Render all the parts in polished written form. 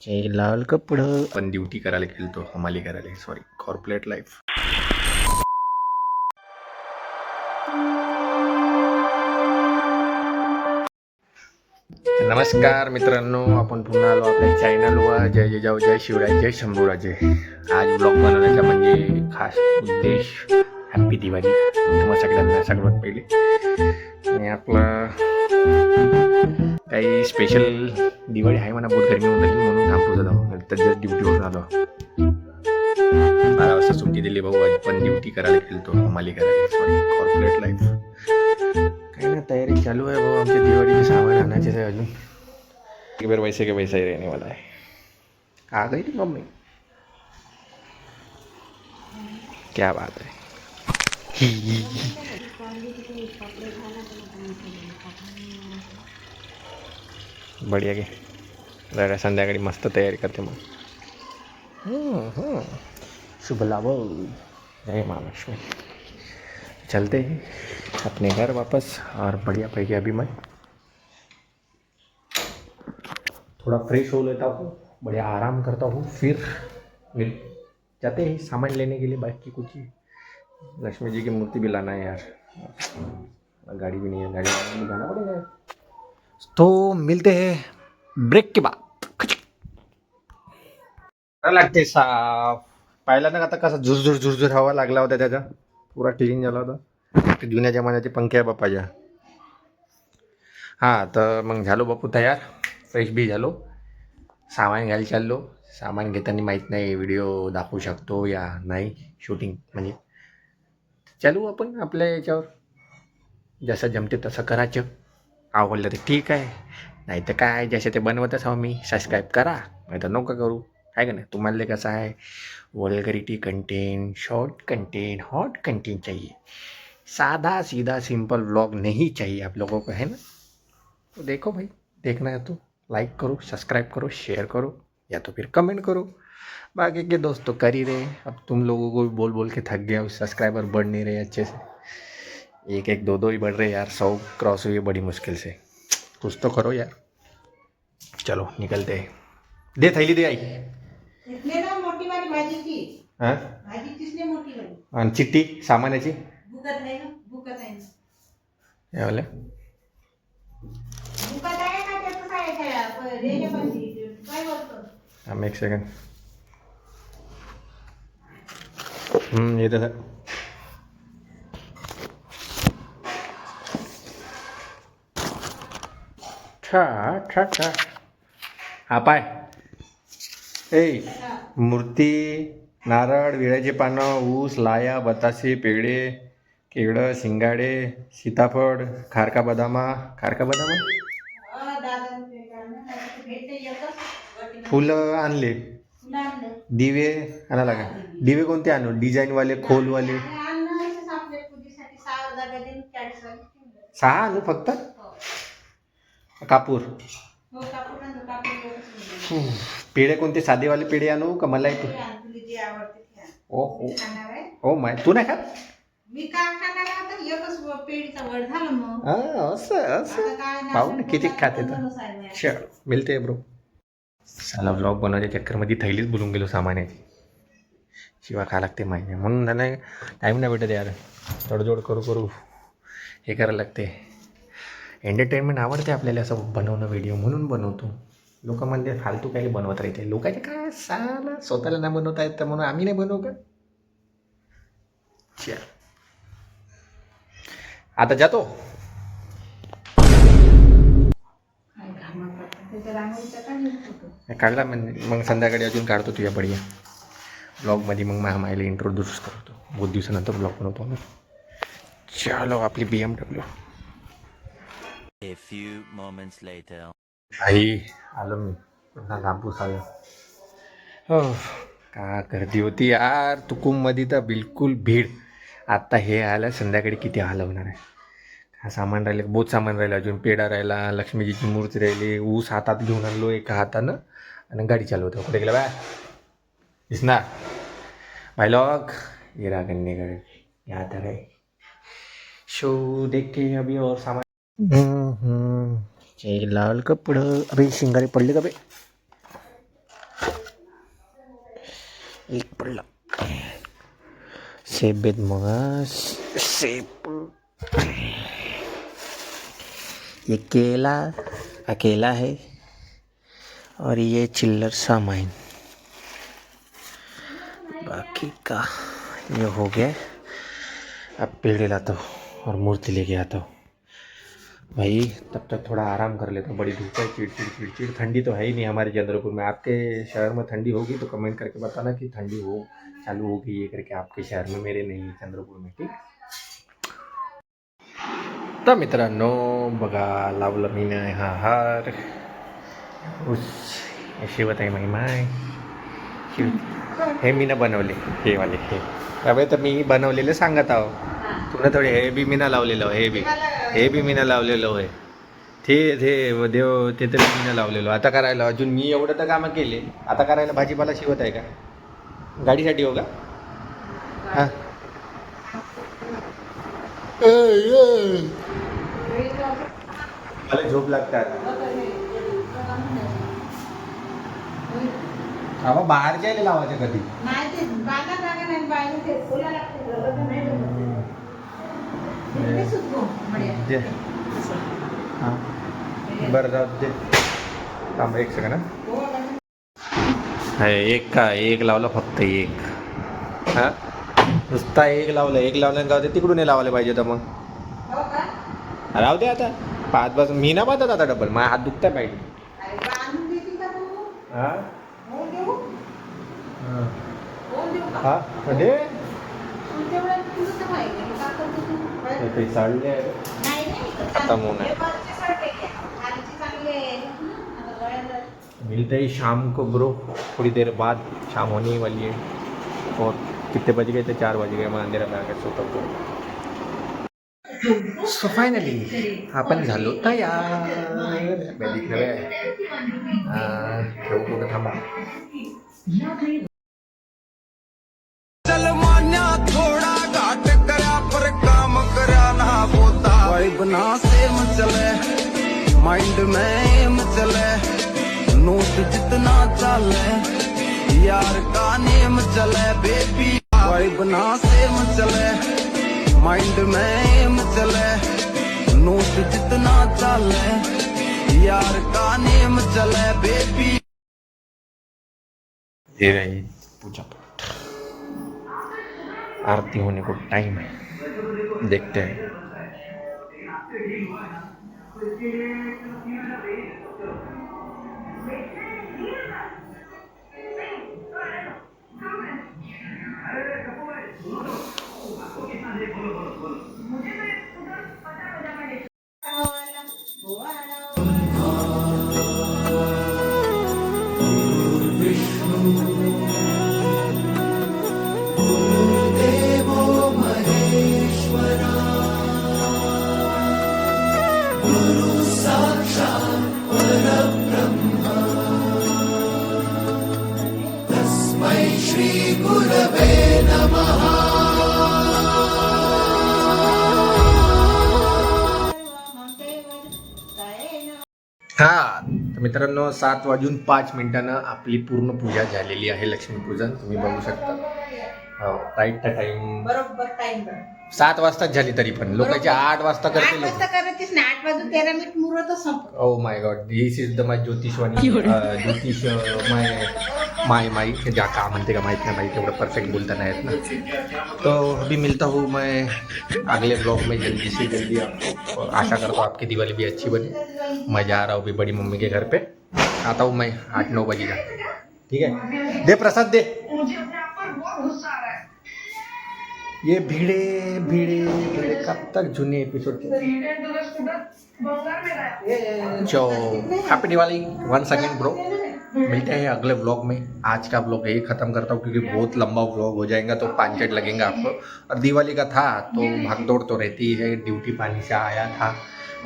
हे लाल कपडं पण ड्युटी करायला गेलतो, हमाली करायला, सॉरी, कॉर्पोरेट लाईफ. नमस्कार मित्रांनो, आपण पुन्हा आलो आपल्या चॅनलवर. जय जिजाऊ, जय शिवराय, जय शंभूराजे. आज ब्लॉग बनवण्याचा म्हणजे खास उद्देश हॅप्पी दिवाळी तुम्हाला सगळ्यांना सर्वात पहिले. आणि आपलं काही स्पेशल दिवाळी आहे म्हणा, बहुत गरमी होत म्हणून थांबतो जाऊ, तर जस्ट ड्युटीवरून आलो. 12 वाजता सुट्टी दिली भाऊ, आज पण ड्युटी करायला गेलतो, हमाली करायला, सॉरी, कॉर्पोरेट लाईफ. काही ना तयारी चालू आहे भाऊ, आमच्या दिवाळीचे सामान आणायचे आहे अजून. एक बार वैसे के वैसा ही रहने वाला है. आ गई थी मम्मी, क्या बात है. बढिया घे, जरा संध्याकाळी मस्त तयारी करते मग. शुभ लाभ, जय महालक्ष्मी. चलते हैं अपने घर वापस और बढ़िया पैकी अभी मैं थोड़ा फ्रेश हो लेता हूँ, बढ़िया आराम करता हूँ, फिर जाते हैं सामान लेने के लिए, बाकी कुछ ही. लक्ष्मी जी की मूर्ति भी लाना है यार, गाड़ी भी नहीं है, गाड़ी भी जाना पड़ेगा. तो मिलते हैं ब्रेक के बाद. लागते साफ पाहिला ना आता कसा झुरझुर झुरझुर हवा लागला होता, त्याचा पुरा क्लीन झाला होता. ते जुन्या जमान्याचे पंखे आहे बाप्पाच्या. हां, तर मग झालो बापू तयार, फ्रेश बी झालो, सामान घ्यायला चाललो. सामान घेताना माहीत नाही व्हिडिओ दाखवू शकतो या नाही, शूटिंग म्हणजे चालू आपण आपल्या याच्यावर जसं जमते तसं करायचं. आवडलं तर ठीक आहे, नाही तर काय जसे ते बनवतच आहो मी. सबस्क्राईब करा, नाही तर नको करू, आहे का नाही. तुम्हाला कसं आहे, vulgarity content, short content, hot content चाहिए, सादा सीधा सिंपल व्लॉग नहीं चाहिए आप लोगों को, है ना. तो देखो भाई, देखना है तो लाइक करो, सब्सक्राइब करो, शेयर करो, या तो फिर कमेंट करो. बाकी के दोस्त तो कर ही रहे. अब तुम लोगों को भी बोल बोल के थक गया, सब्सक्राइबर बढ़ नहीं रहे अच्छे से, एक एक दो दो ही बढ़ रहे यार. 100 क्रॉस हुई है बड़ी मुश्किल से, कुछ तो करो यार. चलो निकलते हैं. दे थैली दे आई. मोठी वाली भाजीची. हां, भाजीचीच मोठी वाली. आणि चिठ्ठी सामानाची भुकत आहे ना, भुकत आहे ना, यावल्या. भुकत आहे ना, त्याचं काय रेल्वे पाहिजे काय बोलतो. थांब एक सेकंड. येतं सर. छा छा छा. हा पाय, ए मूर्ती, नारळ, विड्याची पानं, ऊस, लाया, बतासे, पेढे, केळं, शिंगाडे, सीताफळ, खारका बदामा, फुलं आणले, दिवे आणा लागा. दिवे कोणते आणू, डिझाईनवाले, खोलवाले? 6 आणू फक्त. कापूर, पेढे कोणते, साधेवाले पेढे आणू का मलाई? ओ हो हो, माय तू नाही खात. मी काय खाणार आता, एकच पेढीचा वड झालं मग. असं असं पाहू ना किती खाते तर. चल मिळते ब्रो. साला व्लॉग बनवायच्या चक्करमध्ये थैलीच बोलून गेलो सामानाची. शिवा खा लागते माहिती, म्हणून त्याला टाईम नाही भेटत यार. तडजोड करू करू हे करायला लागते. एंटरटेनमेंट आवडते आपल्याला असं बनवणं व्हिडिओ, म्हणून बनवतो. लोक म्हणते फालतू काही बनवत राहते. लोकांचे काय साला स्वतःला नाही बनवता येत, तर म्हणून आम्ही नाही बनवू का. चल आता जातो. काढला म्हणजे मग संध्याकाळी अजून काढतो तुझ्या बढिया ब्लॉगमध्ये. मग मामाला इंट्रोड्यूस करतो. बहुत दिवसानंतर ब्लॉग बनवतो आम्ही. चलो आपली BMW. A few moments later. भाई आलो मी पुन्हा लांबूस आलो. हो, का गर्दी होती यार तुकुममध्ये, तर बिलकुल भीड. आत्ता हे आलं, संध्याकाळी किती हाल होणार आहे. हा सामान राहिले, बहुत सामान राहिलं अजून. पेढा राहिला, लक्ष्मीजीची मूर्ती राहिली, ऊस हातात घेऊन आणलो एका हातानं, आणि गाडी चालवतो. कुठे गेला बाय दिसणार भाई लॉग ये रहा करने का यहाँ तक है शो. देखते हैं अभी और सामान. चे लाल कपडं. अबे शिंगारे पडले का बे? एक पडला. सेब बेत मग सेब. ये केला अकेला है और ये चिल्लर सामान. बाकी का ये हो गया. अब पेड़ लाता हूँ और मूर्ति लेके आता हूँ भाई. तब तक थोड़ा आराम कर लेता हूँ. बड़ी धूप है, चिड़चिड़. ठंडी तो है ही नहीं हमारे चंद्रपुर में. आपके शहर में ठंडी होगी तो कमेंट करके बताना कि ठंडी हो चालू हो गई ये करके आपके शहर में. मेरे नहीं, चंद्रपूर में. ठीक. तर मित्रांनो बघा लावलं मी हा हार. शिवत आहे माय. हे मी ना बनवले हे वाले हे. अबे तर मी बनवलेले सांगत आहो तुला. थोडे हे बी मी ना लावलेलं हे बी मी ना लावलेलं आहे. ते देव ते तर मी ना लावलेलो. आता करायला अजून मी एवढं तर कामं केले. आता करायला भाजीपाला शिवत आहे का? गाडीसाठी हो का? हां मला झोप लागते आता. अबा बाहेर जायला लावायचं कधी. नाही ते बागा जागा नाही बाहेर ते फुला लागते घरात नाही जमत. ते सुकू बढिया. दे हां बरं जाऊ दे. थांब एक सेकंड. एक लावलं फक्त एक. हां नुसता एक लावलं गाव ते तिकडून लावले पाहिजे तर मग हो का? राहू दे आता. 5 पासून मी ना बांधत आता डबल. माझा हात दुखताय पाहिजे. अरे बांधून देतील का तू? हां होऊन देऊ? होऊन देऊ का? हां दे. तुझ्या वेळेला तुझं तर माहिती आहे. का करतो तू? ते साडले नाही नाही आता मुन आहे. हे वरचे सारखे घ्या. खालचे चांगले आहे. आता गळ्याला मिलते ही शाम को ब्रो. थोड़ी देर बाद शाम होने वाली है. और कितने बज गए थे? 4 बज गए. मैं अंधेरा में आकर सोता हूँ. सो फायनली आपण झालो तयार. ठेवू कुठं थांबा. चलमान्या थोड़ा घाट करा पर काम करा ना होता. वाइब ना सेम चले माइंड में एम चले. नोट जितना चले यार का नेम चले बेबी. वाइब ना सेम चले माइंड में एम चले. नोट जितना चले यार का नेम चले बेबी. ये रही पूजा पाठ. आरती होने को टाइम है. देखते हैं. हा तर मित्रांनो 7:05 आपली पूर्ण पूजा झालेली आहे. लक्ष्मीपूजन तुम्ही बघू शकता. हो राईट टाइम बरोबर टाइम बरोबर 7 वाजताच झाली. तरी पण लोकांचे 8 वाजता 8 करते लोक. वाजता करायचीच ना. 8:13 मुहूर्त संपत. Oh my god this is the my ज्योतिषवाणी. ज्योतिष माई क्या का म्हणते का माहित नाही भाई. तेवढं परफेक्ट बोलता नाही येत ना. तो अभी मिलता हूँ मैं अगले ब्लॉग में जल्दी से जल्दी आपको. आशा करता हूँ आपकी दिवाली भी अच्छी बने. मैं जा रहा हूँ अभी बड़ी मम्मी के घर पे. आता हूँ मैं 8-9 बजे का. ठीक है दे प्रसाद दे. ये भीड़े कब तक जूने एपिसोड जो हैप्पी दिवाली वंस अगेन ब्रो. मिलते हैं अगले ब्लॉग में. आज का ब्लॉग यही ख़त्म करता हूँ क्योंकि बहुत लंबा ब्लॉग हो जाएगा तो 5 मिनट लगेंगे आपको. और दिवाली का था तो भागदौड़ तो रहती है. ड्यूटी पानी से आया था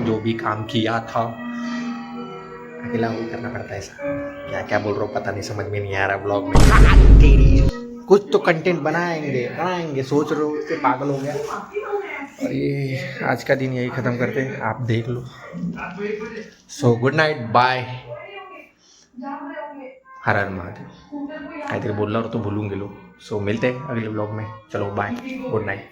जो भी काम किया था अकेला वो करना पड़ता है. ऐसा क्या बोल रहा हूँ पता नहीं, समझ में नहीं आ रहा ब्लॉग में. कुछ तो कंटेंट बनाएंगे सोच रहे हो. उससे पागल हो गया. और ये आज का दिन यही ख़त्म करते हैं, आप देख लो. So good night, bye. हर हर महादेव. काहीतरी बोलणार होतो, भूलून गेलो. सो मिलते हैं अगले ब्लॉग में. चलो बाय, गुड नाईट.